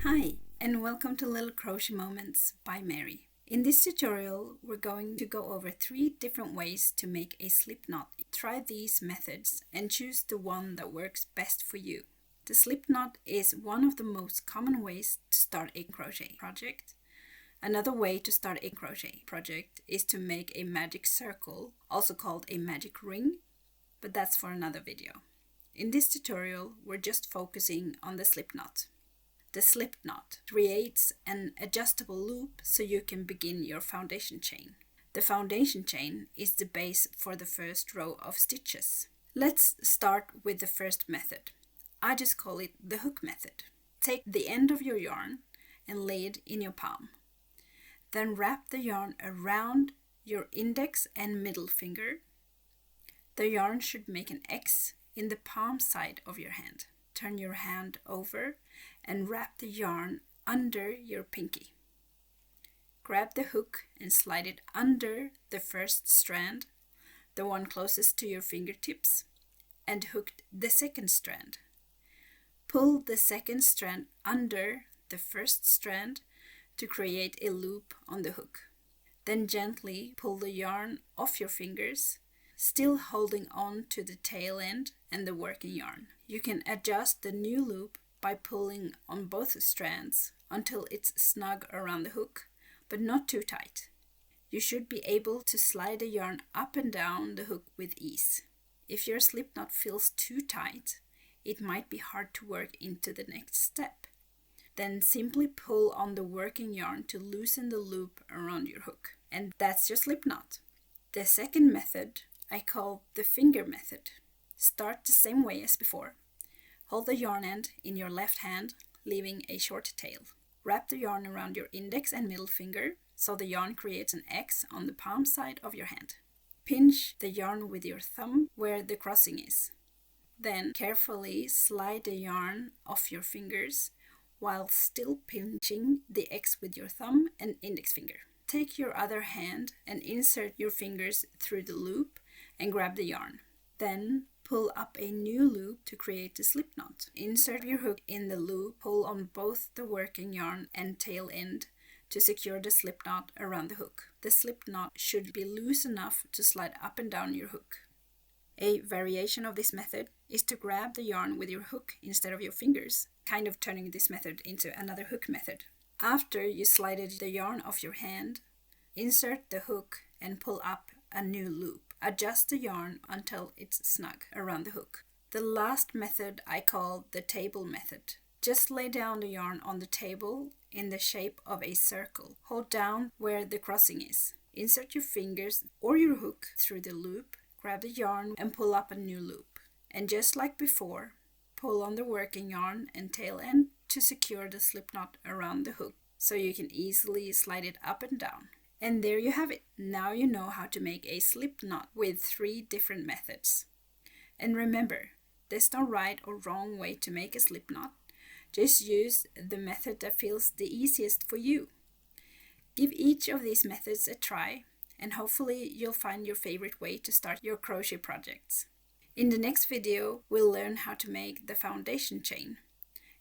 Hi, and welcome to Little Crochet Moments by Mary. In this tutorial, we're going to go over 3 different ways to make a slip knot. Try these methods and choose the one that works best for you. The slip knot is one of the most common ways to start a crochet project. Another way to start a crochet project is to make a magic circle, also called a magic ring, but that's for another video. In this tutorial, we're just focusing on the slip knot. The slip knot creates an adjustable loop so you can begin your foundation chain. The foundation chain is the base for the first row of stitches. Let's start with the first method. I just call it the hook method. Take the end of your yarn and lay it in your palm. Then wrap the yarn around your index and middle finger. The yarn should make an X in the palm side of your hand. Turn your hand over and wrap the yarn under your pinky. Grab the hook and slide it under the first strand, the one closest to your fingertips, and hook the second strand. Pull the second strand under the first strand to create a loop on the hook. Then gently pull the yarn off your fingers, still holding on to the tail end and the working yarn. You can adjust the new loop by pulling on both strands until it's snug around the hook, but not too tight. You should be able to slide the yarn up and down the hook with ease. If your slip knot feels too tight, it might be hard to work into the next step. Then simply pull on the working yarn to loosen the loop around your hook. And that's your slip knot. The second method I call the finger method. Start the same way as before. Hold the yarn end in your left hand, leaving a short tail. Wrap the yarn around your index and middle finger so the yarn creates an X on the palm side of your hand. Pinch the yarn with your thumb where the crossing is. Then carefully slide the yarn off your fingers while still pinching the X with your thumb and index finger. Take your other hand and insert your fingers through the loop and grab the yarn. Then pull up a new loop to create the slip knot. Insert your hook in the loop, pull on both the working yarn and tail end to secure the slip knot around the hook. The slip knot should be loose enough to slide up and down your hook. A variation of this method is to grab the yarn with your hook instead of your fingers, kind of turning this method into another hook method. After you slided the yarn off your hand, insert the hook and pull up a new loop. Adjust the yarn until it's snug around the hook. The last method I call the table method. Just lay down the yarn on the table in the shape of a circle. Hold down where the crossing is. Insert your fingers or your hook through the loop, grab the yarn and pull up a new loop. And just like before, pull on the working yarn and tail end to secure the slip knot around the hook so you can easily slide it up and down. And there you have it. Now you know how to make a slip knot with 3 different methods. And remember, there's no right or wrong way to make a slip knot. Just use the method that feels the easiest for you. Give each of these methods a try, and hopefully you'll find your favorite way to start your crochet projects. In the next video, we'll learn how to make the foundation chain.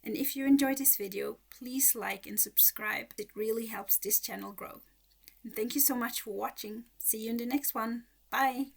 And if you enjoyed this video, please like and subscribe. It really helps this channel grow. And thank you so much for watching. See you in the next one. Bye!